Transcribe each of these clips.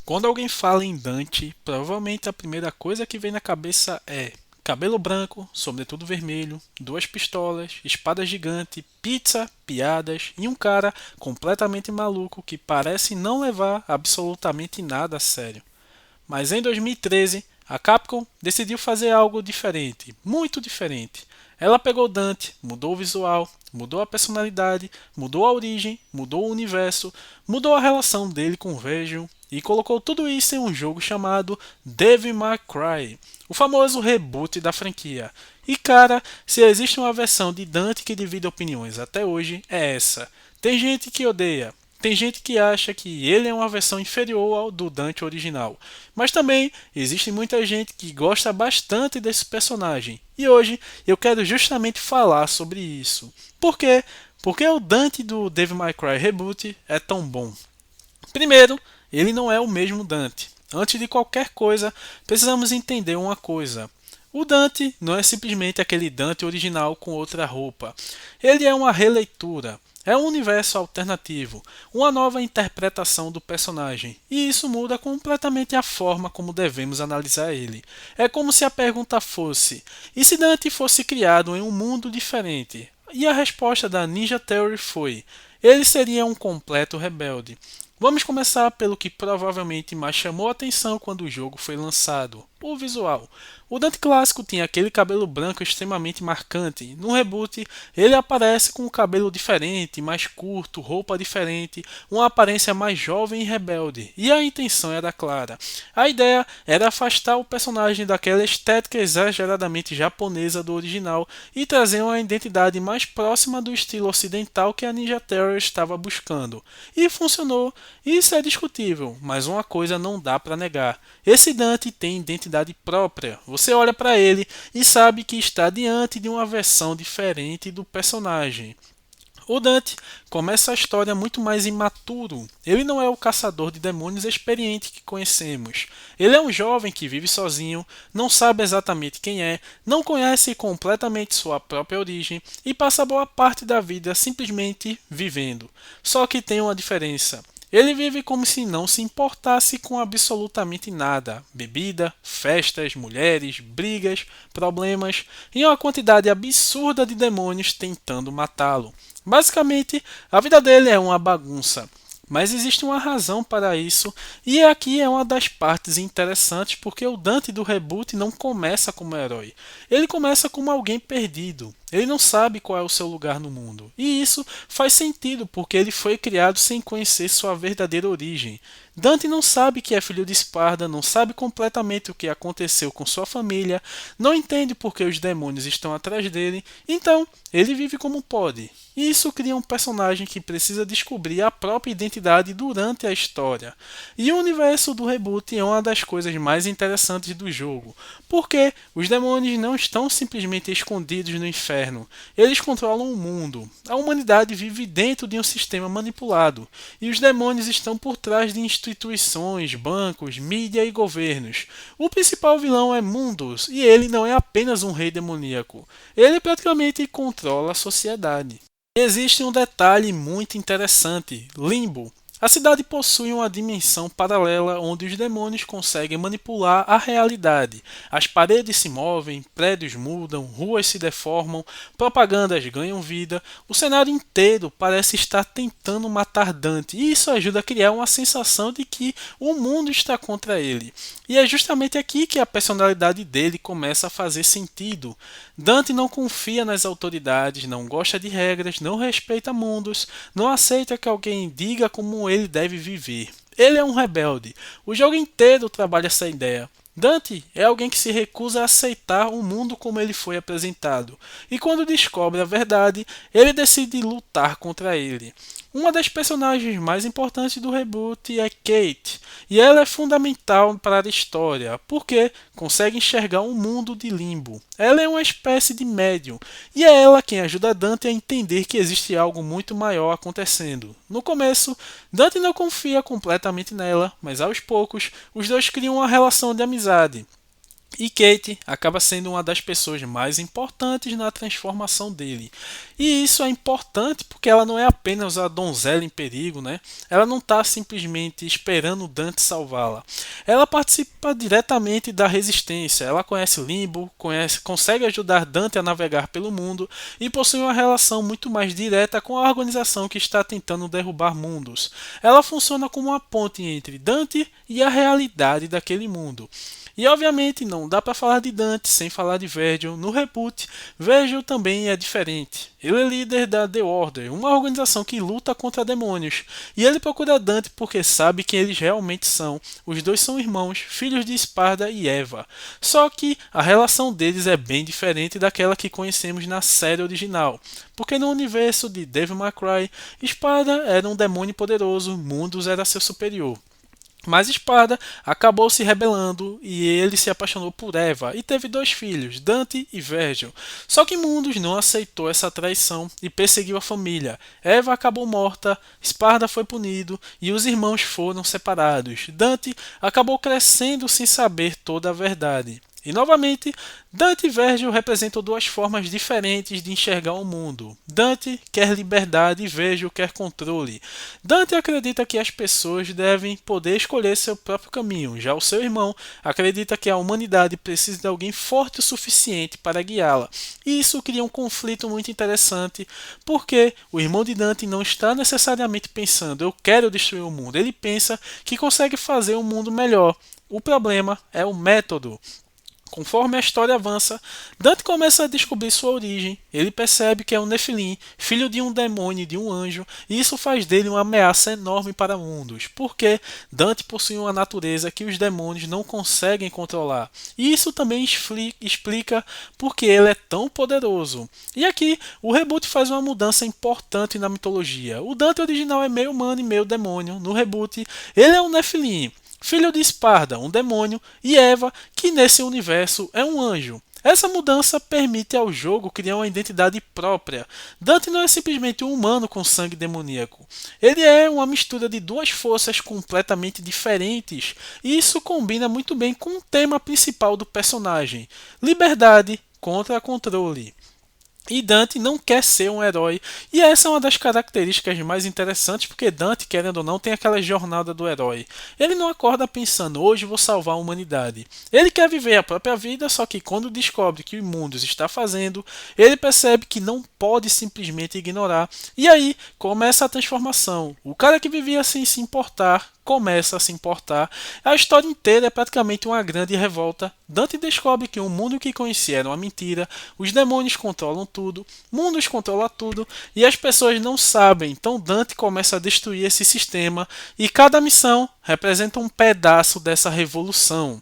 Quando alguém fala em Dante, provavelmente a primeira coisa que vem na cabeça é cabelo branco, sobretudo vermelho, duas pistolas, espada gigante, pizza, piadas e um cara completamente maluco que parece não levar absolutamente nada a sério. Mas em 2013, a Capcom decidiu fazer algo diferente, muito diferente. Ela pegou Dante, mudou o visual, mudou a personalidade, mudou a origem, mudou o universo, mudou a relação dele com o Virgil e colocou tudo isso em um jogo chamado Devil May Cry, o famoso reboot da franquia. E cara, se existe uma versão de Dante que divide opiniões até hoje, é essa. Tem gente que odeia, tem gente que acha que ele é uma versão inferior ao do Dante original, mas também existe muita gente que gosta bastante desse personagem. E hoje eu quero justamente falar sobre isso. Por quê? Porque o Dante do Devil May Cry Reboot é tão bom. Primeiro, ele não é o mesmo Dante. Antes de qualquer coisa, precisamos entender uma coisa. O Dante não é simplesmente aquele Dante original com outra roupa. Ele é uma releitura. É um universo alternativo, uma nova interpretação do personagem, e isso muda completamente a forma como devemos analisar ele. É como se a pergunta fosse: e se Dante fosse criado em um mundo diferente? E a resposta da Ninja Theory foi: ele seria um completo rebelde. Vamos começar pelo que provavelmente mais chamou a atenção quando o jogo foi lançado: o visual. O Dante clássico tinha aquele cabelo branco extremamente marcante. No reboot, ele aparece com um cabelo diferente, mais curto, roupa diferente, uma aparência mais jovem e rebelde. E a intenção era clara. A ideia era afastar o personagem daquela estética exageradamente japonesa do original e trazer uma identidade mais próxima do estilo ocidental que a Ninja Theory estava buscando. E funcionou. Isso é discutível, mas uma coisa não dá para negar: esse Dante tem identidade própria. Você olha para ele e sabe que está diante de uma versão diferente do personagem. O Dante começa a história muito mais imaturo. Ele não é o caçador de demônios experiente que conhecemos. Ele é um jovem que vive sozinho, não sabe exatamente quem é, não conhece completamente sua própria origem e passa boa parte da vida simplesmente vivendo. Só que tem uma diferença. Ele vive como se não se importasse com absolutamente nada: bebida, festas, mulheres, brigas, problemas e uma quantidade absurda de demônios tentando matá-lo. Basicamente, a vida dele é uma bagunça. Mas existe uma razão para isso, e aqui é uma das partes interessantes porque o Dante do reboot não começa como herói. Ele começa como alguém perdido. Ele não sabe qual é o seu lugar no mundo. E isso faz sentido porque ele foi criado sem conhecer sua verdadeira origem. Dante não sabe que é filho de Esparda, não sabe completamente o que aconteceu com sua família, não entende por que os demônios estão atrás dele, então ele vive como pode. E isso cria um personagem que precisa descobrir a própria identidade durante a história. E o universo do reboot é uma das coisas mais interessantes do jogo, porque os demônios não estão simplesmente escondidos no inferno, eles controlam o mundo. A humanidade vive dentro de um sistema manipulado, e os demônios estão por trás de instituições, bancos, mídia e governos. O principal vilão é Mundus, e ele não é apenas um rei demoníaco, ele praticamente controla a sociedade. Existe um detalhe muito interessante: Limbo. A cidade possui uma dimensão paralela onde os demônios conseguem manipular a realidade. As paredes se movem, prédios mudam, ruas se deformam, propagandas ganham vida. O cenário inteiro parece estar tentando matar Dante, e isso ajuda a criar uma sensação de que o mundo está contra ele. E é justamente aqui que a personalidade dele começa a fazer sentido. Dante não confia nas autoridades, não gosta de regras, não respeita mundos, não aceita que alguém diga como ele deve viver. Ele é um rebelde. O jogo inteiro trabalha essa ideia. Dante é alguém que se recusa a aceitar o mundo como ele foi apresentado, e quando descobre a verdade, ele decide lutar contra ele. Uma das personagens mais importantes do reboot é Kate, e ela é fundamental para a história, porque consegue enxergar um mundo de limbo. Ela é uma espécie de médium, e é ela quem ajuda Dante a entender que existe algo muito maior acontecendo. No começo, Dante não confia completamente nela, mas aos poucos, os dois criam uma relação de amizade. E Kate acaba sendo uma das pessoas mais importantes na transformação dele. E isso é importante porque ela não é apenas a donzela em perigo, né? Ela não está simplesmente esperando Dante salvá-la. Ela participa diretamente da resistência. Ela conhece Limbo, consegue ajudar Dante a navegar pelo mundo e possui uma relação muito mais direta com a organização que está tentando derrubar mundos. Ela funciona como uma ponte entre Dante e a realidade daquele mundo. E obviamente não dá para falar de Dante sem falar de Virgil. No reboot, Virgil também é diferente. Ele é líder da The Order, uma organização que luta contra demônios. E ele procura Dante porque sabe quem eles realmente são. Os dois são irmãos, filhos de Esparda e Eva. Só que a relação deles é bem diferente daquela que conhecemos na série original. Porque no universo de Devil May Cry, Esparda era um demônio poderoso, Mundus era seu superior. Mas Espada acabou se rebelando e ele se apaixonou por Eva e teve dois filhos, Dante e Virgil. Só que Mundus não aceitou essa traição e perseguiu a família. Eva acabou morta, Esparda foi punido e os irmãos foram separados. Dante acabou crescendo sem saber toda a verdade. E novamente, Dante e Virgil representam duas formas diferentes de enxergar o mundo. Dante quer liberdade e Virgil quer controle. Dante acredita que as pessoas devem poder escolher seu próprio caminho, já o seu irmão acredita que a humanidade precisa de alguém forte o suficiente para guiá-la. E isso cria um conflito muito interessante, porque o irmão de Dante não está necessariamente pensando eu quero destruir o mundo, ele pensa que consegue fazer um mundo melhor. O problema é o método. Conforme a história avança, Dante começa a descobrir sua origem. Ele percebe que é um Nefilim, filho de um demônio e de um anjo, e isso faz dele uma ameaça enorme para mundos, porque Dante possui uma natureza que os demônios não conseguem controlar. E isso também explica porque ele é tão poderoso. E aqui, o reboot faz uma mudança importante na mitologia. O Dante original é meio humano e meio demônio. No reboot, ele é um Nefilim, filho de Esparda, um demônio, e Eva, que nesse universo é um anjo. Essa mudança permite ao jogo criar uma identidade própria. Dante não é simplesmente um humano com sangue demoníaco. Ele é uma mistura de duas forças completamente diferentes, e isso combina muito bem com o tema principal do personagem: liberdade contra controle. E Dante não quer ser um herói. E essa é uma das características mais interessantes, porque Dante, querendo ou não, tem aquela jornada do herói. Ele não acorda pensando, hoje vou salvar a humanidade. Ele quer viver a própria vida, só que quando descobre que o Mundus está fazendo, ele percebe que não pode simplesmente ignorar. E aí começa a transformação. O cara que vivia sem se importar começa a se importar. A história inteira é praticamente uma grande revolta. Dante descobre que o mundo que conhecia era uma mentira, os demônios controlam tudo, Mundus controla tudo e as pessoas não sabem. Então Dante começa a destruir esse sistema e cada missão representa um pedaço dessa revolução.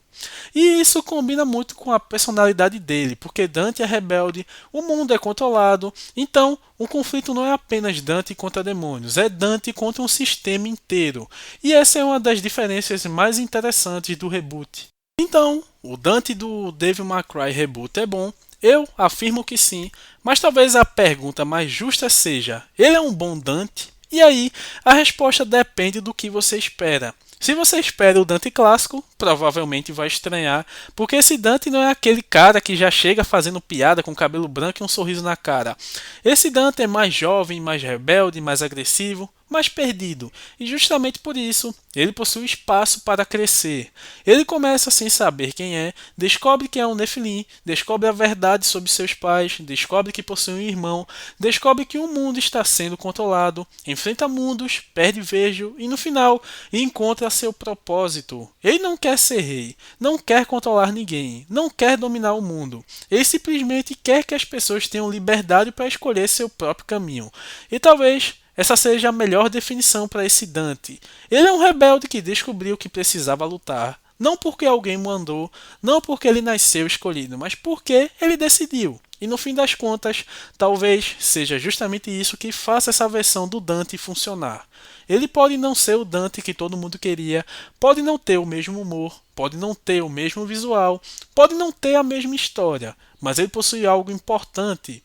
E isso combina muito com a personalidade dele, porque Dante é rebelde, o mundo é controlado, então o conflito não é apenas Dante contra demônios, é Dante contra um sistema inteiro. E essa é uma das diferenças mais interessantes do reboot. Então, o Dante do Devil May Cry Reboot é bom? Eu afirmo que sim, mas talvez a pergunta mais justa seja: ele é um bom Dante? E aí, a resposta depende do que você espera. Se você espera o Dante clássico, provavelmente vai estranhar, porque esse Dante não é aquele cara que já chega fazendo piada com cabelo branco e um sorriso na cara. Esse Dante é mais jovem, mais rebelde, mais agressivo, mais perdido, e justamente por isso ele possui espaço para crescer. Ele começa sem saber quem é, descobre que é um Nefilim, descobre a verdade sobre seus pais, descobre que possui um irmão, descobre que o mundo está sendo controlado, enfrenta mundos, perde Virgil e no final encontra seu propósito. Ele não quer ser rei, não quer controlar ninguém, não quer dominar o mundo. Ele simplesmente quer que as pessoas tenham liberdade para escolher seu próprio caminho. E talvez essa seja a melhor definição para esse Dante. Ele é um rebelde que descobriu que precisava lutar. Não porque alguém mandou, não porque ele nasceu escolhido, mas porque ele decidiu. E no fim das contas, talvez seja justamente isso que faça essa versão do Dante funcionar. Ele pode não ser o Dante que todo mundo queria, pode não ter o mesmo humor, pode não ter o mesmo visual, pode não ter a mesma história, mas ele possui algo importante.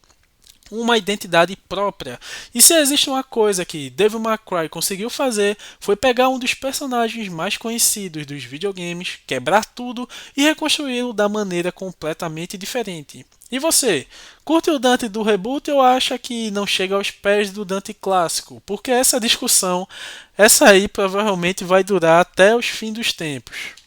uma identidade própria. E se existe uma coisa que Devil May Cry conseguiu fazer, foi pegar um dos personagens mais conhecidos dos videogames, quebrar tudo e reconstruí-lo da maneira completamente diferente. E você, curte o Dante do reboot ou acha que não chega aos pés do Dante clássico? Porque essa discussão, essa aí provavelmente vai durar até os fins dos tempos.